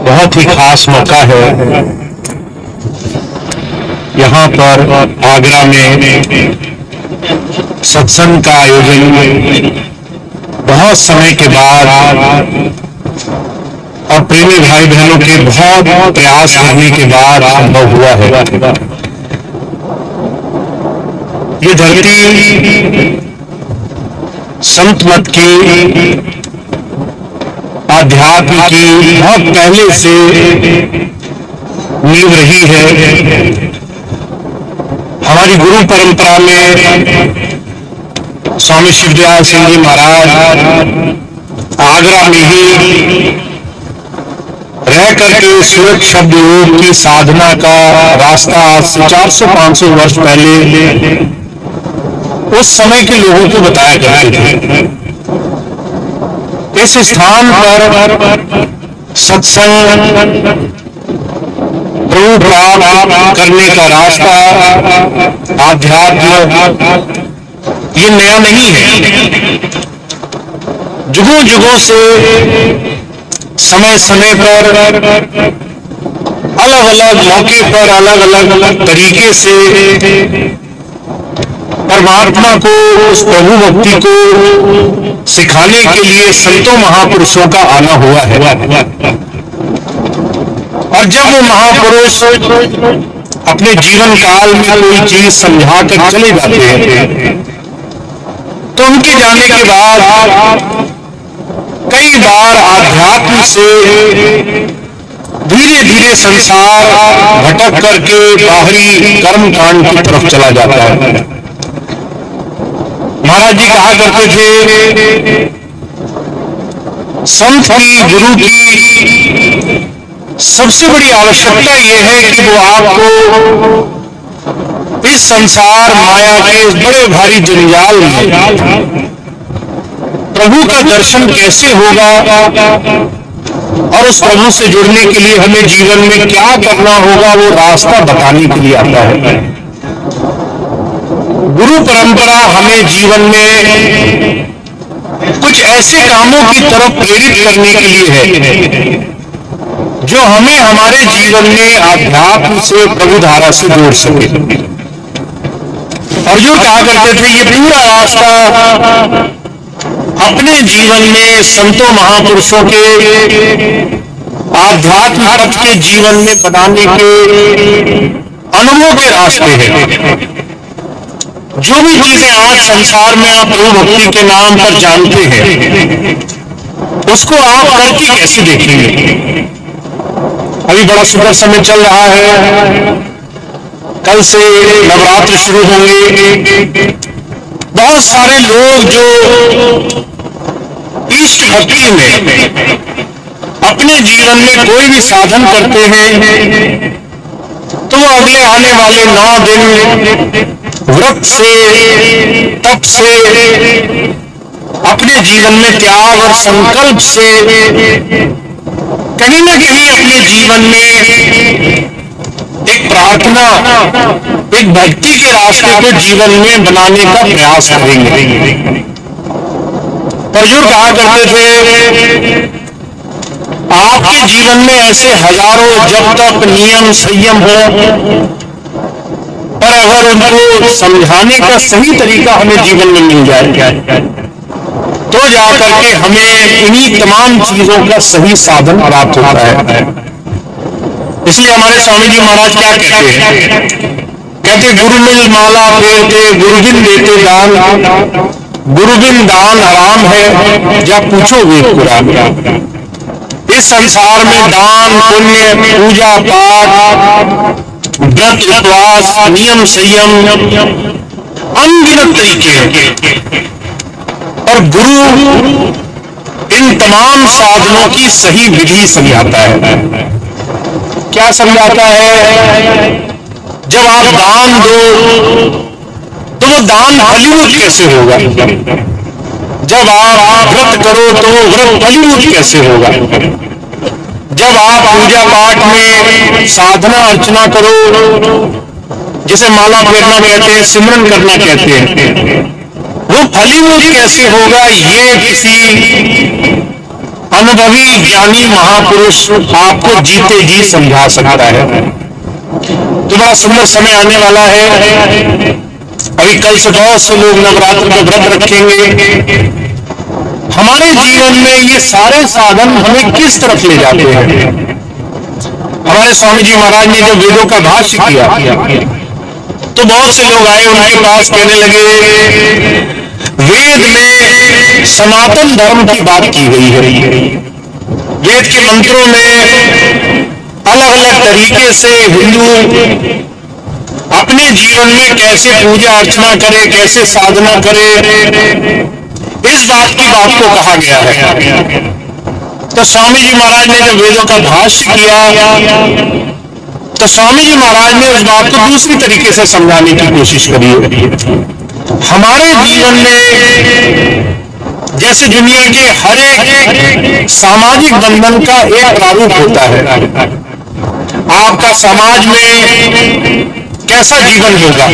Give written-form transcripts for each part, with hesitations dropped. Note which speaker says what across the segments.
Speaker 1: बहुत ही खास मौका है। यहाँ पर आगरा में सत्संग का आयोजन बहुत समय के बाद और प्रेमी भाई बहनों के बहुत प्रयास करने के बाद संभव हुआ है। ये धरती संत मत की, आध्यात्म की बहुत पहले से नींव रही है। हमारी गुरु परंपरा में स्वामी शिवदयाल सिंह जी महाराज आगरा में ही रह करके सूरत शब्द योग की साधना का रास्ता 400-500 वर्ष पहले उस समय के लोगों को बताया करते थे। इस स्थान पर सत्संग, प्रभु प्राप्त करने का रास्ता, आध्यात्म ये नया नहीं है। जुगों जुगों से समय समय पर अलग अलग मौके पर अलग अलग तरीके से परमात्मा को, उस प्रभु भक्ति को सिखाने के लिए संतों महापुरुषों का आना हुआ है। और जब वो महापुरुष अपने जीवन काल में कोई चीज समझा कर चले जाते हैं तो उनके जाने के बाद कई बार आध्यात्म से धीरे धीरे संसार भटक करके बाहरी कर्म कांड की तरफ चला जाता है। महाराज जी कहा करते थे, संत की, गुरु की सबसे बड़ी आवश्यकता यह है कि वो आपको इस संसार माया के इस बड़े भारी जंजाल में प्रभु का दर्शन कैसे होगा और उस प्रभु से जुड़ने के लिए हमें जीवन में क्या करना होगा वो रास्ता बताने के लिए आता है। गुरु परंपरा हमें जीवन में कुछ ऐसे कामों की तरफ प्रेरित करने के लिए है जो हमें हमारे जीवन में आध्यात्म से, प्रभु धारा से जोड़ सके। अर्जुन कहा करते थे, ये पूरा रास्ता अपने जीवन में संतों महापुरुषों के आध्यात्म पथ के जीवन में बनाने के अनुभव के रास्ते हैं। जो भी चीजें आज संसार में आप प्रभु भक्ति के नाम पर जानते हैं उसको आप करके कैसे देखेंगे। अभी बड़ा सुंदर समय चल रहा है, कल से नवरात्र शुरू होंगे। बहुत सारे लोग जो इष्ट भक्ति में अपने जीवन में कोई भी साधन करते हैं तो वो अगले आने वाले 9 दिन व्रत से, तप से, अपने जीवन में त्याग और संकल्प से कहीं ना कहीं अपने जीवन में एक प्रार्थना, एक भक्ति के रास्ते को जीवन में बनाने का प्रयास करेंगे। अर्जुन कहा करते थे, आपके जीवन में ऐसे हजारों जब तक नियम संयम हो, पर अगर उनको समझाने का सही तरीका हमें जीवन में मिल जाए तो जाकर के हमें इन्हीं तमाम चीजों का सही साधन प्राप्त होता है। इसलिए हमारे स्वामी जी महाराज क्या कहते हैं, कहते गुरु मिल माला फेरते, गुरुबिन देते दान, गुरुबिन दान आराम है, जब पूछो वेद पुराण। इस संसार में दान, पुण्य, पूजा पाठ, व्रत, उपवास, नियम संयम अनगिनत तरीके हैं और गुरु इन तमाम साधनों की सही विधि समझाता है। क्या समझाता है, जब आप दान दो तो वो दान फलीभूत कैसे होगा, जब आप व्रत करो तो वो व्रत फलीभूत कैसे होगा, जब आप पूजा पाठ में साधना अर्चना करो, जिसे माला फेरना कहते हैं, सिमरन करना कहते हैं, वो फलीभूत कैसे होगा, ये किसी अनुभवी ज्ञानी महापुरुष आपको जीते जी समझा सकता है। तो बड़ा सुंदर समय आने वाला है। अभी कल से बहुत से लोग नवरात्र का व्रत रखेंगे। हमारे जीवन में ये सारे साधन हमें किस तरफ ले जाते हैं? हमारे स्वामी जी महाराज ने जब वेदों का भाष्य किया तो बहुत से लोग आए उनके पास, कहने लगे वेद में सनातन धर्म की बात की गई है, वेद के मंत्रों में अलग अलग तरीके से हिंदू अपने जीवन में कैसे पूजा अर्चना करे, कैसे साधना करे, इस बात को कहा गया है। तो स्वामी जी महाराज ने जब वेदों का भाष्य किया तो स्वामी जी महाराज ने उस बात को दूसरी तरीके से समझाने की कोशिश करी। हमारे जीवन में जैसे दुनिया के हर एक सामाजिक बंधन का एक प्रारूप होता है, आपका समाज में कैसा जीवन होगा,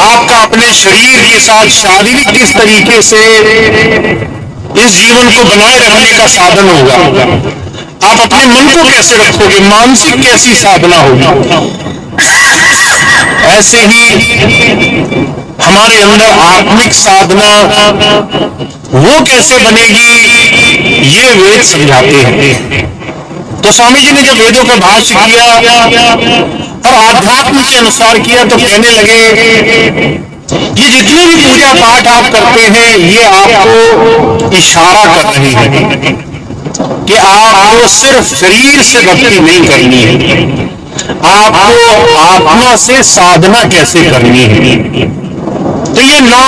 Speaker 1: आपका अपने शरीर के साथ शारीरिक किस तरीके से इस जीवन को बनाए रखने का साधन होगा, आप अपने मन को कैसे रखोगे, मानसिक कैसी साधना होगी, ऐसे ही हमारे अंदर आत्मिक साधना वो कैसे बनेगी, ये वेद समझाते हैं। तो स्वामी जी ने जब वेदों का भाष्य किया और आध्यात्म के अनुसार किया तो कहने लगे ये जितने भी पूजा पाठ आप करते हैं ये आपको इशारा कर रहे हैं कि आपको सिर्फ शरीर से भक्ति नहीं करनी है, आपको आत्मा से साधना कैसे करनी है। तो ये 9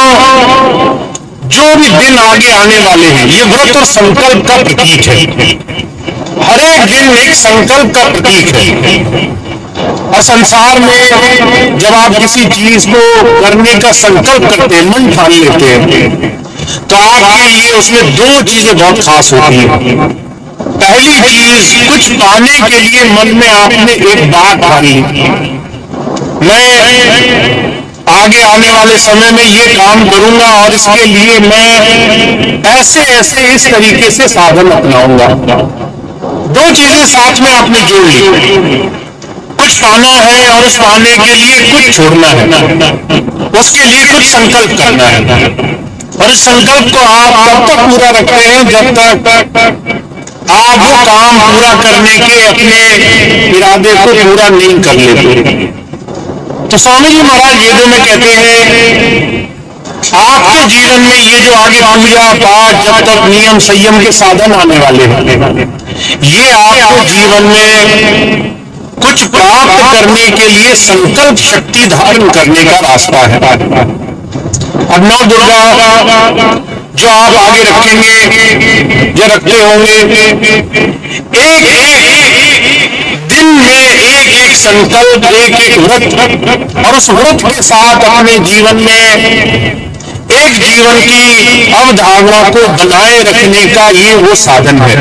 Speaker 1: जो भी दिन आगे आने वाले हैं ये व्रत और संकल्प का प्रतीक है। हर एक दिन एक संकल्प का प्रतीक है। और संसार में जब आप किसी चीज को करने का संकल्प करते हैं, मन ठान लेते हैं, तो आपके लिए उसमें 2 चीजें बहुत खास होती हैं। पहली चीज, कुछ पाने के लिए मन में आपने एक बात ठान ली, मैं आगे आने वाले समय में ये काम करूंगा और इसके लिए मैं ऐसे ऐसे इस तरीके से साधन अपनाऊंगा। 2 चीजें साथ में आपने जोड़ ली, कुछ पाना है और उस पाने के लिए कुछ छोड़ना है, उसके लिए कुछ संकल्प करना है। और इस संकल्प को आप तब तक पूरा रखते हैं जब तक आप वो काम पूरा करने के अपने इरादे को पूरा नहीं कर लेते। तो स्वामी जी महाराज वेदों में कहते हैं आपके जीवन में ये जो आगे पूजा पाठ जब तक नियम संयम के साधन आने वाले हैं, ये आपको जीवन में कुछ प्राप्त करने के लिए संकल्प शक्ति धारण करने का रास्ता है। अब 9 दुर्गा जो आप आगे रखेंगे या रखते होंगे, एक दिन में एक संकल्प, एक व्रत, और उस व्रत के साथ अपने जीवन में एक जीवन की अवधारणा को बनाए रखने का ये वो साधन है।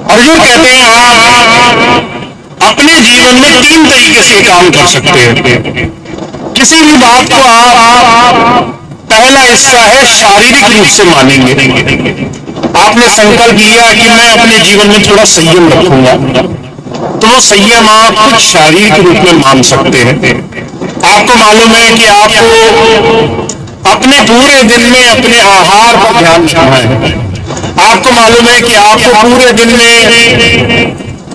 Speaker 1: अर्जुन कहते हैं आप अपने जीवन में 3 तरीके से काम कर सकते हैं। किसी भी बात को आप पहला हिस्सा है शारीरिक रूप से मानेंगे। आपने संकल्प लिया कि मैं अपने जीवन में थोड़ा संयम रखूंगा, तो वो संयम आप कुछ शारीरिक रूप में मान सकते हैं। आपको मालूम है कि आपको अपने पूरे दिन में अपने आहार पर ध्यान रखना है, आपको मालूम है कि आपको पूरे दिन में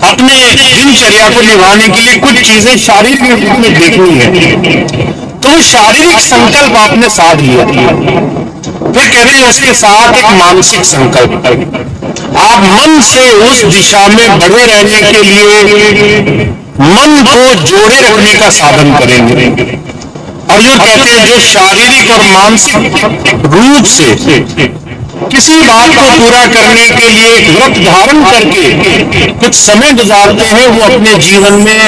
Speaker 1: अपने दिनचर्या को निभाने के लिए कुछ चीजें शारीरिक रूप में देखनी है। तो वो शारीरिक संकल्प आपने साध लिया। फिर कहते हैं उसके साथ एक मानसिक संकल्प, आप मन से उस दिशा में बढ़े रहने के लिए मन को जोड़े रखने का साधन करेंगे। अर्जुन कहते हैं जो शारीरिक और मानसिक रूप से किसी बात को पूरा करने के लिए एक व्रत धारण करके कुछ समय गुजारते हैं, वो अपने जीवन में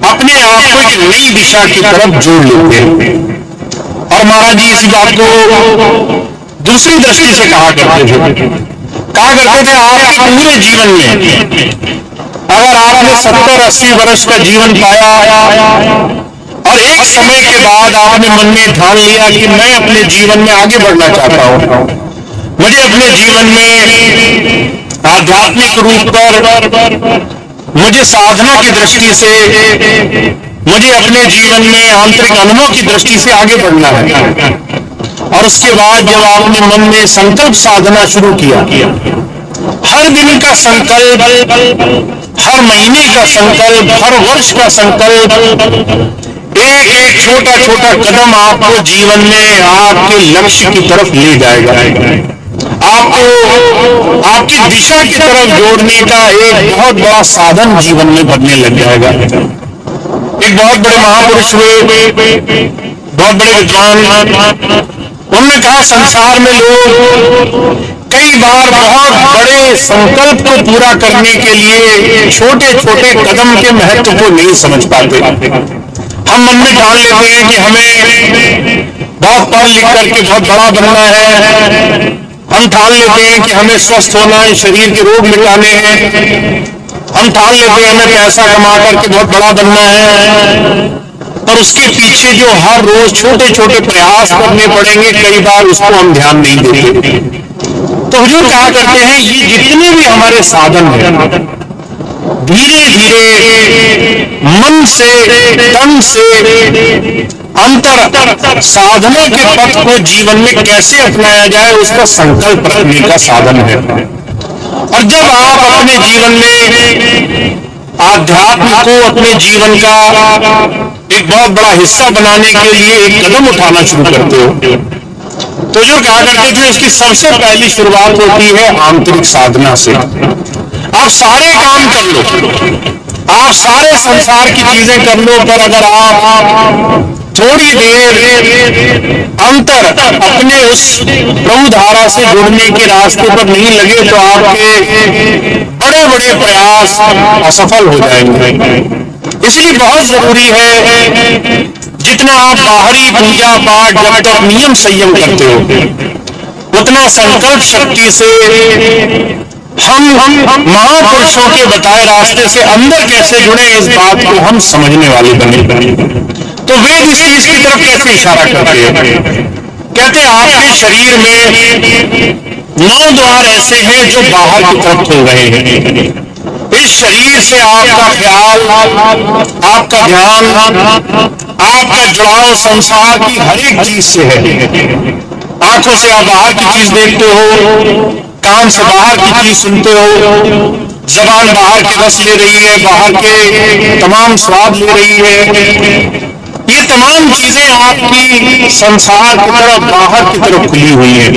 Speaker 1: अपने आप को एक नई दिशा की तरफ जोड़ लेते हैं। और महाराज जी इसी बात को दूसरी दृष्टि से कहा करते थे आपके पूरे जीवन में अगर आपने 70-80 वर्ष का जीवन पाया और एक समय के बाद आपने मन में ठान लिया कि मैं अपने जीवन में आगे बढ़ना चाहता हूं, मुझे अपने जीवन में आध्यात्मिक रूप पर, मुझे साधना की दृष्टि से, मुझे अपने जीवन में आंतरिक अनुभव की दृष्टि से आगे बढ़ना है। और उसके बाद जब आपने मन में संकल्प साधना शुरू किया, हर दिन का संकल्प, हर महीने का संकल्प, हर वर्ष का संकल्प, एक एक छोटा छोटा कदम आपको जीवन में आपके लक्ष्य की तरफ ले जाएगा, आपको आपकी दिशा की तरफ जोड़ने का एक बहुत बड़ा साधन जीवन में बनने लग जाएगा। एक बहुत बड़े महापुरुष हुए, बहुत बड़े विद्वान, उन्होंने कहा संसार में लोग कई बार बहुत बड़े संकल्प को पूरा करने के लिए छोटे छोटे कदम के महत्व को नहीं समझ पाते। हम मन में ठान लेते हैं कि हमें बहुत पढ़ लिख करके बहुत बड़ा बनना है, हम ठान लेते हैं कि हमें स्वस्थ होना है, शरीर के रोग मिटाने हैं, हम ठान लेते हैं हमें पैसा कमा करके बहुत बड़ा बनना है, पर उसके पीछे जो हर रोज छोटे छोटे प्रयास करने पड़ेंगे, कई बार उसको हम ध्यान नहीं देते। तो हुजूर कहा करते हैं ये जितने भी हमारे साधन हैं, धीरे धीरे मन से, तन से अंतर साधना के पथ को जीवन में कैसे अपनाया जाए उसका संकल्प रखने का साधन है। और जब आप अपने जीवन में आध्यात्म को अपने जीवन का एक बहुत बड़ा हिस्सा बनाने के लिए एक कदम उठाना शुरू करते हो, तो जो कहा करते थे उसकी सबसे पहली शुरुआत होती है आंतरिक साधना से। आप सारे काम कर लो, आप सारे संसार की चीजें कर लो, पर अगर आप थोड़ी देर अंतर अपने उस प्रभु धारा से जुड़ने के रास्ते पर नहीं लगे तो आपके बड़े बड़े प्रयास असफल हो जाएंगे। इसलिए बहुत जरूरी है जितना आप बाहरी पूजा पाठ जब तक नियम संयम करते हो, उतना संकल्प शक्ति से हम महापुरुषों के बताए रास्ते से अंदर कैसे जुड़े, इस बात को हम समझने वाले बने। तो वेद इसकी तरफ कैसे इशारा करते हैं? कहते हैं आपके शरीर में 9 द्वार ऐसे हैं जो बाहर की तरफ खुल रहे हैं। इस शरीर से आपका ख्याल, आपका ध्यान, आपका जुड़ाव संसार की हर एक चीज से है। आंखों से आप बाहर की चीज देखते हो, कान से बाहर की चीज सुनते हो, जबान बाहर के रस ले रही है, बाहर के तमाम स्वाद ले रही है। ये तमाम चीजें आपकी संसार की तरफ, बाहर की तरफ खुली हुई है।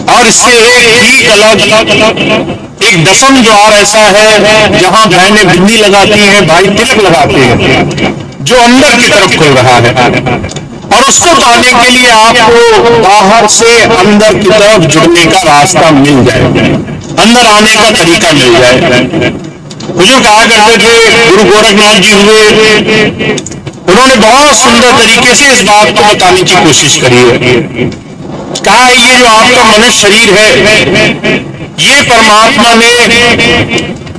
Speaker 1: और इससे एक अलग एक दसम द्वार ऐसा है जहां बहनें बिंदी लगाती हैं, भाई तिलक लगाते हैं, जो अंदर की तरफ खुल रहा है। और उसको पाने के लिए आपको बाहर से अंदर की तरफ जुड़ने का रास्ता मिल जाए, अंदर आने का तरीका मिल जाए। मुझे कहा करते थे गुरु गोरखनाथ जी हुए, उन्होंने बहुत सुंदर तरीके से इस बात को बताने की कोशिश करी है। कहा ये जो आपका मनुष्य शरीर है, ये परमात्मा ने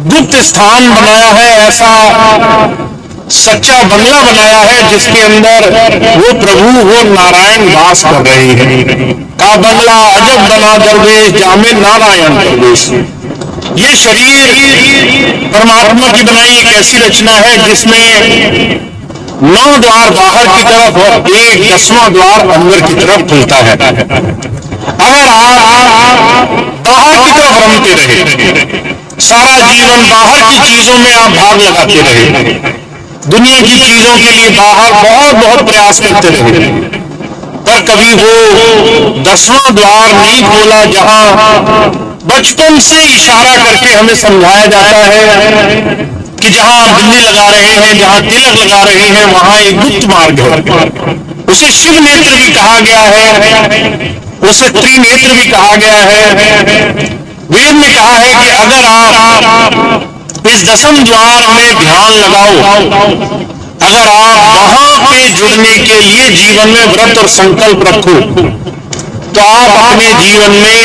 Speaker 1: गुप्त स्थान बनाया है, ऐसा सच्चा बंगला बनाया है जिसके अंदर वो प्रभु, वो नारायण वास कर रहे हैं। का बंगला अजब बना दरवेश, जामे नारायण दरवेश। ये शरीर परमात्मा की बनाई एक ऐसी रचना है जिसमें 9 द्वार बाहर की तरफ और एक 10वां द्वार अंदर की तरफ खुलता है। अगर आप बाहर की तरफ रमते रहे, सारा जीवन बाहर की चीजों में आप भाग लगाते रहे, दुनिया की चीजों के लिए बाहर बहुत बहुत प्रयास करते रहे, पर कभी वो 10वां द्वार नहीं खोला जहां बचपन से इशारा करके हमें समझाया जाता है कि जहां आप बिंदी लगा रहे हैं, जहां तिलक लगा रहे हैं, वहां एक गुप्त मार्ग है। उसे शिव नेत्र भी कहा गया है, उसे त्रिनेत्र भी कहा गया है। वेद में कहा है कि अगर आप इस 10वें द्वार में ध्यान लगाओ, अगर आप वहां पे जुड़ने के लिए जीवन में व्रत और संकल्प रखो, तो आप अपने जीवन में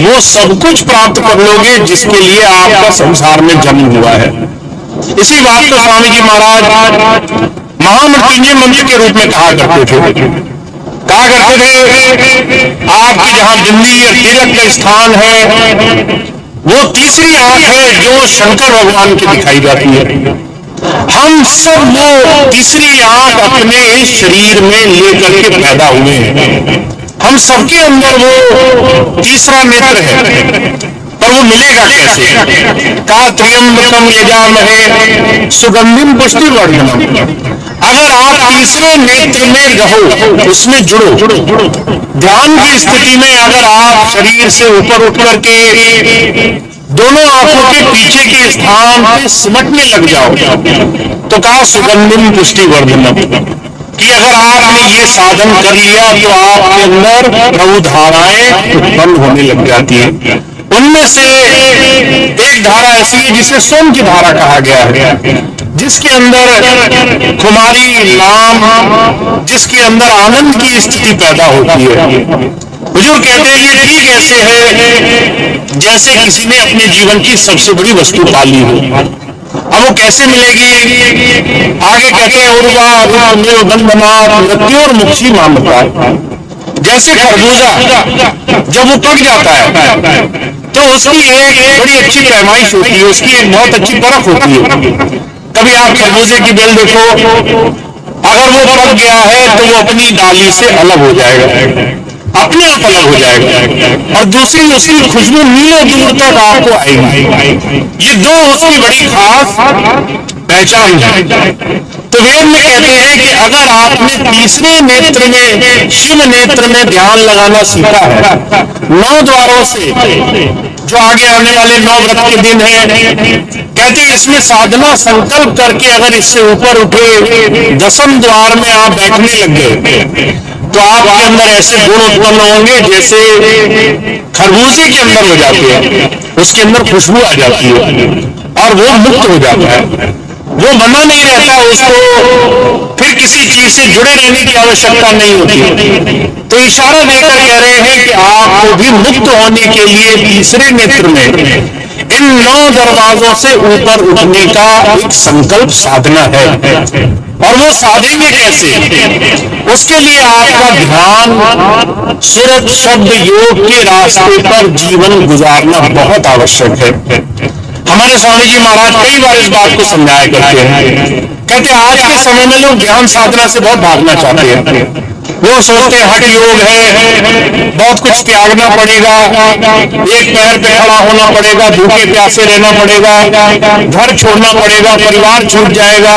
Speaker 1: वो सब कुछ प्राप्त कर लोगे जिसके लिए आपका संसार में जन्म हुआ है। इसी बात को स्वामी जी महाराज महामृत्युंजय मंत्र के रूप में कहा करते थे। कहा करते थे आपकी जहां बिंदी या तिलक का स्थान है वो तीसरी आंख है जो शंकर भगवान की दिखाई जाती है। हम सब वो तीसरी आंख अपने इस शरीर में लेकर के पैदा हुए हैं। हम सबके अंदर वो तीसरा नेत्र है, पर वो मिलेगा कैसे? कहा त्र्यंबकम यजामहे सुगंधिम पुष्टिवर्धनम। अगर आप तीसरे नेत्र में रहो, उसमें जुड़ो, ध्यान की स्थिति में अगर आप शरीर से ऊपर उठ करके दोनों आंखों के पीछे के स्थान पे सिमटने लग जाओ, तो कहा सुगंधिम पुष्टिवर्धनम, कि अगर आपने ये साधन कर लिया तो आपके अंदर प्रभु धाराएं उत्पन्न होने लग जाती है। उनमें से एक धारा ऐसी है जिसे सोम की धारा कहा गया है, जिसके अंदर कुमारी नाम, जिसके अंदर आनंद की स्थिति पैदा होती है। हुजूर कहते हैं ये ठीक ऐसे है जैसे किसी ने अपने जीवन की सबसे बड़ी वस्तु पाली हो। अब वो कैसे मिलेगी? आगे कहते हैं उर्वा बंधना मृत्यु मुक्षी मामता। जैसे खरबूजा जब वो पक जाता है तो उसकी एक बड़ी अच्छी पैमाइश होती है, उसकी एक बहुत अच्छी परख होती है। कभी आप खरबूजे की बेल देखो, अगर वो पक गया है तो वो अपनी डाली से अलग हो जाएगा, अपने आप अलग हो जाएगा, और दूसरी उसकी खुशबू मीलों दूर तक आपको आएगी। ये दो उसकी बड़ी खास पहचान है। तो वेद में कहते हैं कि अगर आपने तीसरे नेत्र में, शिव नेत्र में ध्यान लगाना सीखा है 9 द्वारों से, जो आगे आने वाले 9 व्रत के दिन है, कहते हैं इसमें साधना संकल्प करके अगर इससे ऊपर उठे 10वें द्वार में आप बैठने लग गए तो आपके अंदर ऐसे गुण उत्पन्न होंगे जैसे खरबूजे के अंदर हो जाते हैं, उसके अंदर खुशबू आ जाती है और वो मुक्त हो जाता है। वो बना नहीं रहता, उसको फिर किसी चीज से जुड़े रहने की आवश्यकता नहीं होती। तो इशारा देकर कह रहे हैं कि आपको भी मुक्त होने के लिए तीसरे नेत्र में इन 9 दरवाजों से ऊपर उठने का एक संकल्प साधना है। और वो साधेंगे कैसे? उसके लिए आपका ध्यान सुरत शब्द योग के रास्ते पर जीवन गुजारना बहुत आवश्यक है। हमारे स्वामी जी महाराज कई बार इस बात को समझाया करते हैं। कहते हैं आज के समय में लोग ज्ञान साधना से बहुत भागना चाहते हैं। वो सोचते हैं हठ योग है, बहुत कुछ त्यागना पड़ेगा, एक पैर पे खड़ा होना पड़ेगा, भूखे प्यासे रहना पड़ेगा, घर छोड़ना पड़ेगा, परिवार छूट जाएगा,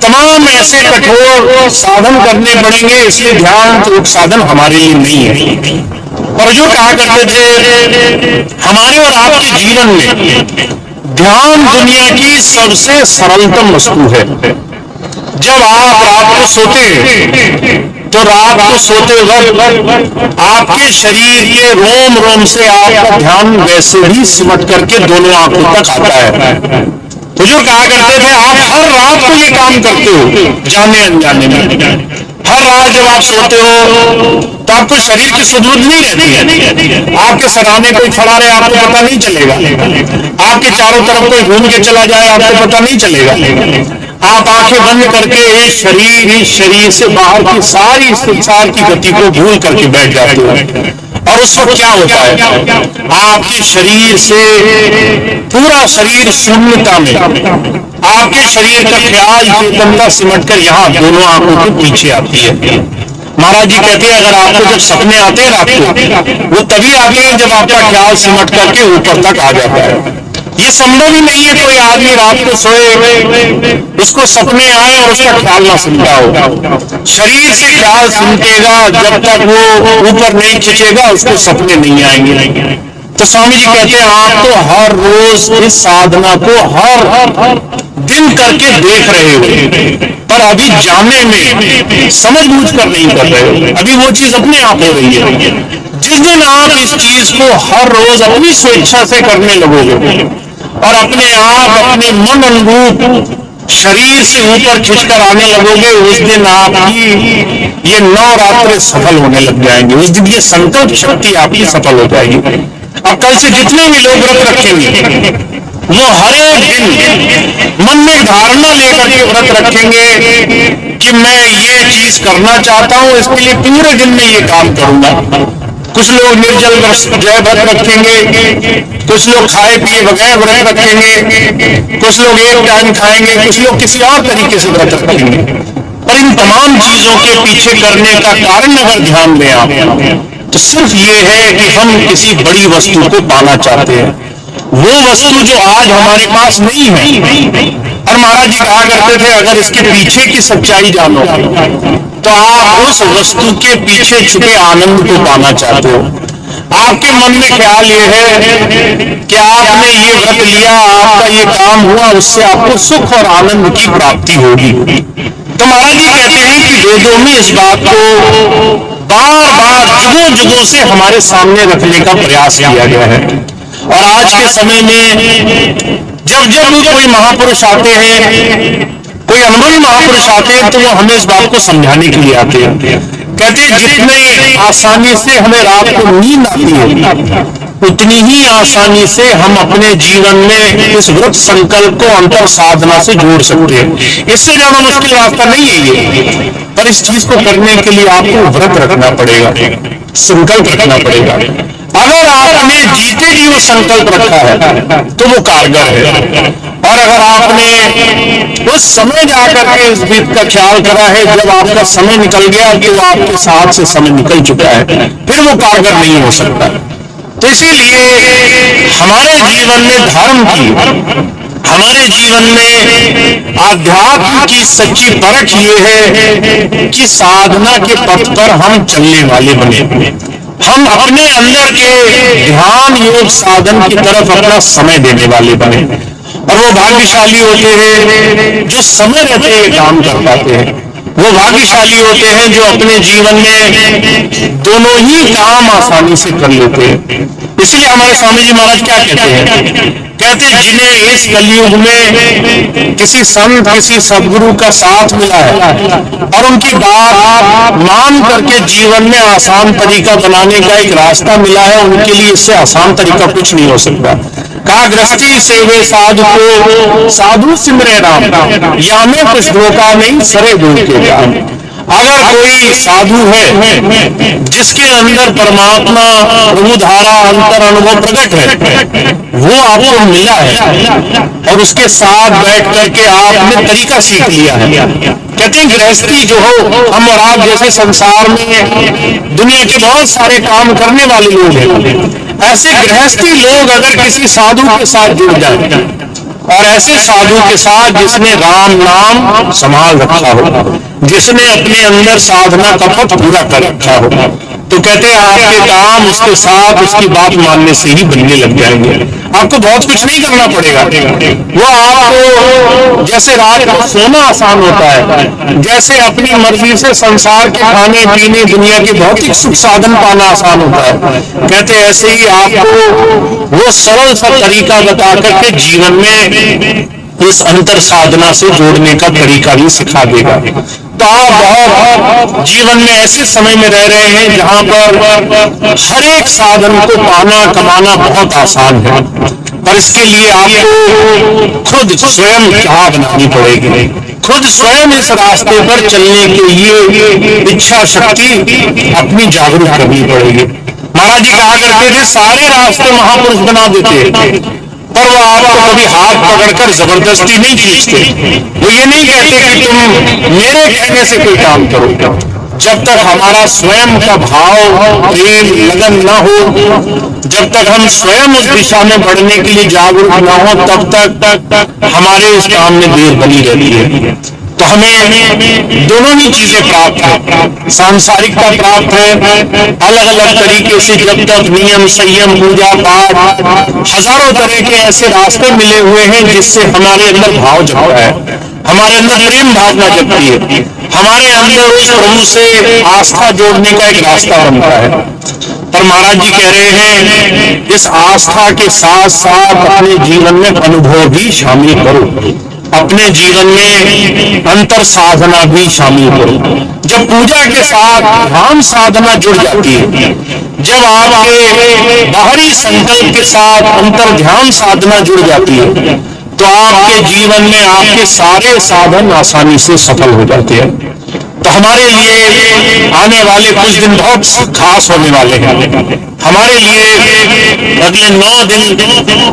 Speaker 1: तमाम ऐसे कठोर साधन करने पड़ेंगे, इसलिए ध्यान योग साधन हमारे लिए नहीं है। और जो कहा करते थे हमारे और आपके जीवन में ध्यान दुनिया की सबसे सरलतम वस्तु है। जब आप रात को सोते हैं तो रात को सोते वक्त आपके शरीर के रोम रोम से आपका ध्यान वैसे ही सिमट करके दोनों आंखों तक आता है। हुजूर कहा करते थे आप हर रात को ये काम करते हो, जाने अनजाने में। हर रात जब आप सोते हो तो आपको शरीर की सुदूर नहीं रहती है, आपके सराहने कोई खड़ा रहे आपको पता नहीं चलेगा, आपके चारों तरफ कोई घूम के चला जाए आपको पता नहीं चलेगा। आप आंखें बंद करके शरीर से बाहर की सारी संसार की गति को भूल करके बैठ जाते हो। और उस वक्त क्या होता है? आपके शरीर से पूरा शरीर शून्यता में, आपके शरीर का ख्याल चेतनता सिमट कर यहाँ दोनों आंखों के पीछे आती है। महाराज जी कहते हैं अगर आपको जब सपने आते हैं रात को, वो तभी आते हैं जब आपका ख्याल सिमट करके ऊपर तक आ जाता है। ये संभव ही नहीं है कोई आदमी रात को सोए, उसको सपने आए और उसका ख्याल ना सिमटा हो। शरीर से ख्याल सिमटेगा, जब तक वो ऊपर नहीं खिंचेगा उसको सपने नहीं आएंगे। तो स्वामी जी कहते हैं आप तो हर रोज इस साधना को हर दिन करके देख रहे हो, पर अभी जानने में समझ बूझ कर नहीं कर रहे हो, अभी वो चीज अपने आप हो रही है। जिस दिन आप इस चीज को हर रोज अपनी स्वेच्छा से करने लगोगे और अपने आप अपने मन अनुरूप शरीर से ऊपर खिंचकर आने लगोगे, उस दिन आपकी ये 9 रात्रें सफल होने लग जाएंगे। उस दिन ये संकल्प शक्ति आपकी सफल हो जाएगी। अब कल से जितने भी लोग व्रत रखेंगे वो हर एक दिन मन में धारणा लेकर के व्रत रखेंगे कि मैं ये चीज करना चाहता हूं, इसके लिए पूरे दिन में ये काम करूंगा। कुछ लोग निर्जल व्रत रखेंगे, कुछ लोग खाए पिए बगैर व्रत रखेंगे, कुछ लोग एक टाइम खाएंगे, कुछ लोग किसी और तरीके से व्रत रखेंगे। पर इन तमाम चीजों के पीछे करने का कारण अगर ध्यान दें आप, तो सिर्फ ये है कि हम किसी बड़ी वस्तु को पाना चाहते हैं, वो वस्तु जो आज हमारे पास नहीं है। और महाराज जी कहा करते थे, अगर इसके पीछे की सच्चाई जानो तो आप उस वस्तु के पीछे छुपे आनंद को पाना चाहते हो। आपके मन में ख्याल ये है कि आपने ये व्रत लिया, आपका ये काम हुआ, उससे आपको सुख और आनंद की प्राप्ति होगी। तो महाराज जी कहते हैं कि वेदों में इस बात को बार बार जुगों जुगों से हमारे सामने रखने का प्रयास किया गया है। और आज के समय में जब जब कोई महापुरुष आते हैं, कोई अनुभवी महापुरुष आते हैं, तो वो हमें इस बात को समझाने के लिए आते हैं। कहते हैं जितने आसानी से हमें रात को नींद आती है, उतनी ही आसानी से हम अपने जीवन में इस व्रत संकल्प को अंतर साधना से जोड़ सकते हैं। इससे ज्यादा मुश्किल रास्ता नहीं है ये, पर इस चीज को करने के लिए आपको व्रत रखना पड़ेगा, संकल्प रखना पड़ेगा। अगर आपने जीते जी वो संकल्प रखा है तो वो कारगर है। और अगर आपने उस समय जाकर के इस बात का ख्याल करा है, जब आपका समय निकल गया कि वो आपके साथ से समय निकल चुका है, फिर वो कारगर नहीं हो सकता। तो इसीलिए हमारे जीवन में धर्म की, हमारे जीवन में आध्यात्म की सच्ची परख ये है कि साधना के पथ पर हम चलने वाले बने, हम अपने अंदर के ध्यान योग साधन की तरफ अपना समय देने वाले बने। और वो भाग्यशाली होते हैं जो समय रहते हुए काम कर पाते हैं, वो भाग्यशाली होते हैं जो अपने जीवन में दोनों ही काम आसानी से कर लेते हैं। इसलिए हमारे स्वामी जी महाराज क्या कहते हैं, कहते हैं जिन्हें इस कलयुग में किसी संत, किसी सदगुरु का साथ मिला है और उनकी बात मान करके जीवन में आसान तरीका बनाने का एक रास्ता मिला है, उनके लिए इससे आसान तरीका कुछ नहीं हो सकता। कहा गृहस्थी सेवे साधु को साधु सिमरे राम, या में कुछ धोखा नहीं सरे दूर के काम। अगर कोई साधु है जिसके अंदर परमात्मा प्रभुधारा अंतर अनुभव प्रकट है, वो आपको मिला है और उसके साथ बैठ करके आपने तरीका सीख लिया है। कहते हैं गृहस्थी जो हो, हम और आप जैसे संसार में दुनिया के बहुत सारे काम करने वाले लोग हैं, ऐसे गृहस्थी लोग अगर किसी साधु के साथ जुड़ जाए, और ऐसे साधु के साथ जिसने राम नाम संभाल रखा हो, जिसने अपने अंदर साधना का पथ पूरा कर रखा हो, तो कहते हैं आपके काम उसके साथ उसकी बात मानने से ही बनने लग जाएंगे। आपको बहुत कुछ नहीं करना पड़ेगा। वो आपको जैसे रात को सोना आसान होता है, जैसे अपनी मर्जी से संसार के खाने पीने दुनिया के भौतिक सुख साधन पाना आसान होता है, कहते हैं ऐसे ही आपको वो सरल सा तरीका बता करके जीवन में इस अंतर साधना से जोड़ने का तरीका भी सिखा देगा। तो आप बहुत जीवन में ऐसे समय में रह रहे हैं जहां पर हर एक साधन को पाना कमाना बहुत आसान है, पर इसके लिए आपको खुद स्वयं चाह बनानी पड़ेगी, खुद स्वयं इस रास्ते पर चलने के लिए इच्छा शक्ति अपनी जागरूक करनी पड़ेगी। महाराज जी कहा करते थे सारे रास्ते महापुरुष बना देते, पर वो आपको कभी हाथ पकड़कर जबरदस्ती नहीं खींचते। वो ये नहीं कहते कि तुम मेरे कहने से कोई काम करो। जब तक हमारा स्वयं का भाव प्रेम लगन न हो, जब तक हम स्वयं उस दिशा में बढ़ने के लिए जागरूक न हो, तब तक हमारे इस काम में देर बनी रहती है। तो हमें दोनों ही चीजें प्राप्त है, सांसारिकता प्राप्त है, अलग अलग तरीके से जब तक नियम संयम पूजा पाठ हजारों तरह के ऐसे रास्ते मिले हुए हैं जिससे हमारे अंदर भाव जगता है, हमारे अंदर प्रेम भावना जगती है, हमारे अंदर उस प्रभु से आस्था जोड़ने का एक रास्ता बनता है। पर महाराज जी कह रहे हैं इस आस्था के साथ साथ अपने जीवन में अनुभव भी शामिल करो, अपने जीवन में अंतर साधना भी शामिल करो। जब पूजा के साथ ध्यान साधना जुड़ जाती है, जब आपके बाहरी संकल्प के साथ अंतर ध्यान साधना जुड़ जाती है, तो आपके जीवन में आपके सारे साधन आसानी से सफल हो जाते हैं। तो हमारे लिए आने वाले कुछ दिन बहुत खास होने वाले हैं। हमारे लिए अगले 9 दिन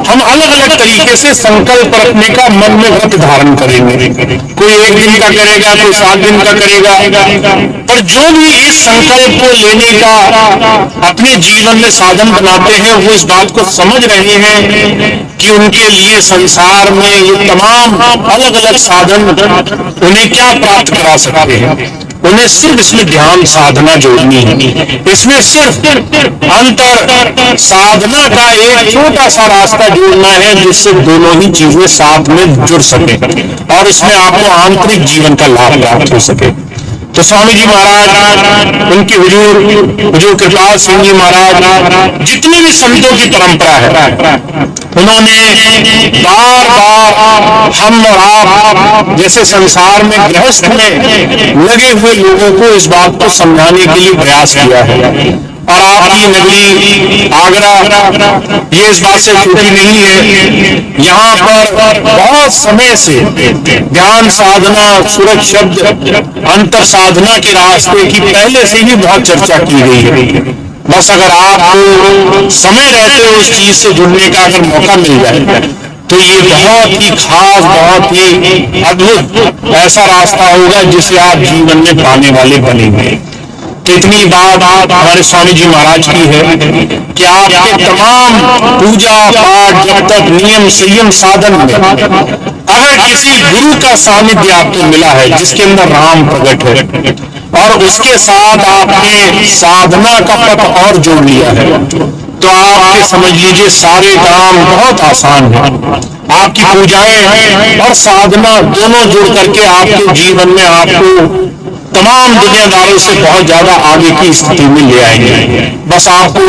Speaker 1: हम अलग अलग तरीके से संकल्प रखने का मन में व्रत धारण करेंगे। कोई 1 दिन का करेगा, कोई 7 दिन का करेगा, पर जो भी इस संकल्प को लेने का अपने जीवन में साधन बनाते हैं वो इस बात को समझ रहे हैं कि उनके लिए संसार में ये तमाम अलग अलग साधन उन्हें क्या प्राप्त करा सकते हैं। उन्हें सिर्फ इसमें ध्यान साधना जोड़नी है। इसमें सिर्फ अंतर साधना का एक छोटा सा रास्ता जोड़ना है जिससे दोनों ही चीजें साथ में जुड़ सके और इसमें आपको आंतरिक जीवन का लाभ प्राप्त हो सके। तो स्वामी जी महाराज, उनके हुजूर कृपाल सिंह जी महाराज, जितनी भी संतों की परंपरा है, उन्होंने बार बार हम और आप जैसे संसार में गृहस्थ में लगे हुए लोगों को इस बात को समझाने के लिए प्रयास किया है। और आपकी नगरी आगरा ये इस बात से छूटी नहीं है। यहाँ पर बहुत समय से ध्यान साधना, सूरज शब्द, अंतर साधना के रास्ते की पहले से ही बहुत चर्चा की गई है। बस अगर आपको समय रहते उस चीज से जुड़ने का अगर मौका मिल जाए तो ये बहुत ही खास, बहुत ही अद्भुत ऐसा रास्ता होगा जिसे आप जीवन में पाने वाले बनेंगे। तो इतनी बात हमारे स्वामी जी महाराज की है कि आपके तमाम पूजा पाठ जब तक नियम संयम साधन में अगर किसी गुरु का सानिध्य आपको मिला है जिसके अंदर राम प्रकट है और उसके साथ आपने साधना का पथ और जोड़ लिया है तो आपके समझ लीजिए सारे काम बहुत आसान है। आपकी पूजाएं और साधना दोनों जुड़ करके आपके जीवन में आपको तमाम दुनियादारों से बहुत ज्यादा आगे की स्थिति में ले आएंगे। बस आपको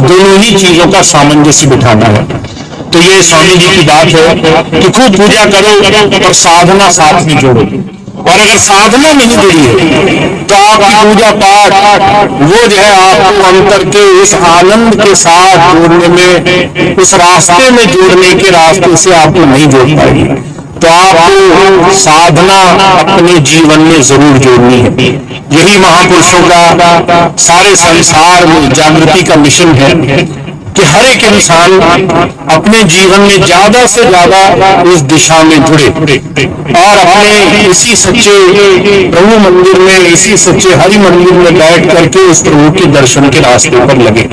Speaker 1: दोनों ही चीजों का सामंजस्य बिठाना है। तो ये स्वामी जी की बात है कि खूब पूजा करो और साधना साथ में जोड़ो। और अगर साधना नहीं जुड़ी है तो आपकी पूजा पाठ वो जो है आपको अंतर के उस आनंद के साथ जोड़ने में, उस रास्ते में जोड़ने के रास्ते से आपको नहीं जोड़ पाएगी। तो आपको साधना अपने जीवन में जरूर जोड़नी है। यही महापुरुषों का सारे संसार में जागृति का मिशन है कि हर एक इंसान अपने जीवन में ज्यादा से ज्यादा इस दिशा में जुड़े और अपने इसी सच्चे प्रभु मंदिर में, इसी सच्चे हरि मंदिर में बैठ करके उस प्रभु के दर्शन के रास्ते पर लगे।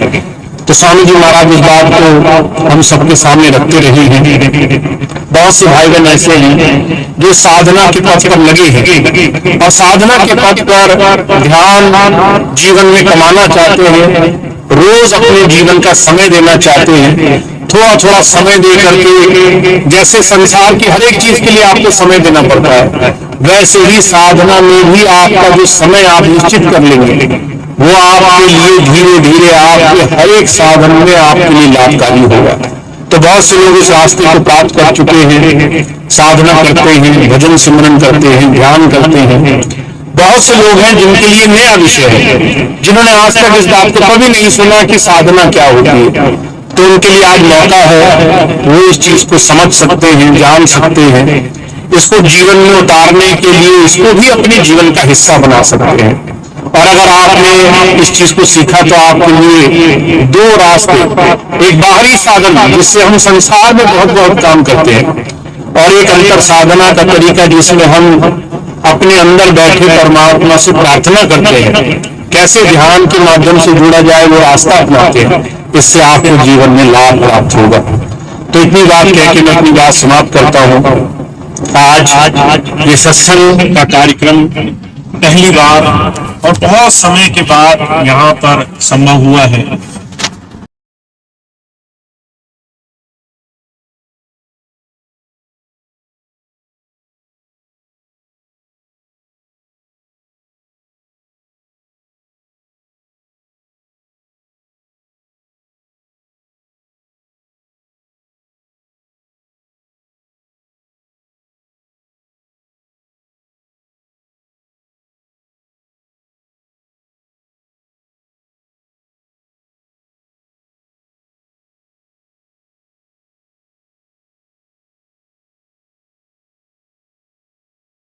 Speaker 1: तो स्वामी जी महाराज इस बात को हम सबके सामने रखते रहे हैं। बहुत से भाई बहन ऐसे हैं जो साधना के पथ पर लगे हैं और साधना के पथ पर ध्यान जीवन में कमाना चाहते हैं, रोज अपने जीवन का समय देना चाहते हैं। थोड़ा थोड़ा समय दे करके, जैसे संसार की हर एक चीज के लिए आपको समय देना पड़ता है, वैसे ही साधना में भी आपका जो समय आप निश्चित कर लेंगे वो आपके लिए धीरे धीरे आपके हर एक साधन में आपके लिए लाभकारी होगा। तो बहुत से लोग इस रास्ते को प्राप्त कर चुके हैं, साधना करते हैं, भजन सिमरन करते हैं, ध्यान करते हैं। बहुत से लोग हैं जिनके लिए नया विषय है, जिन्होंने आज तक इस बात को कभी नहीं सुना कि साधना क्या होती है। तो उनके लिए आज मौका है, वो इस चीज को समझ सकते हैं, जान सकते हैं, इसको जीवन में उतारने के लिए इसको भी अपने जीवन का हिस्सा बना सकते हैं। और अगर आपने इस चीज को सीखा तो आपके लिए 2 रास्ते, एक बाहरी साधन जिससे हम संसार में बहुत बहुत काम करते हैं और एक अंतर साधना का तरीका जिसमें हम अपने अंदर बैठे परमात्मा से प्रार्थना करते हैं, कैसे ध्यान के माध्यम से जुड़ा जाए वो रास्ता अपनाते हैं। इससे आपको जीवन में लाभ प्राप्त होगा। तो इतनी बात कह के मैं अपनी बात समाप्त करता हूँ। आज ये सत्संग का कार्यक्रम पहली बार और बहुत समय के बाद यहाँ पर संभव हुआ है।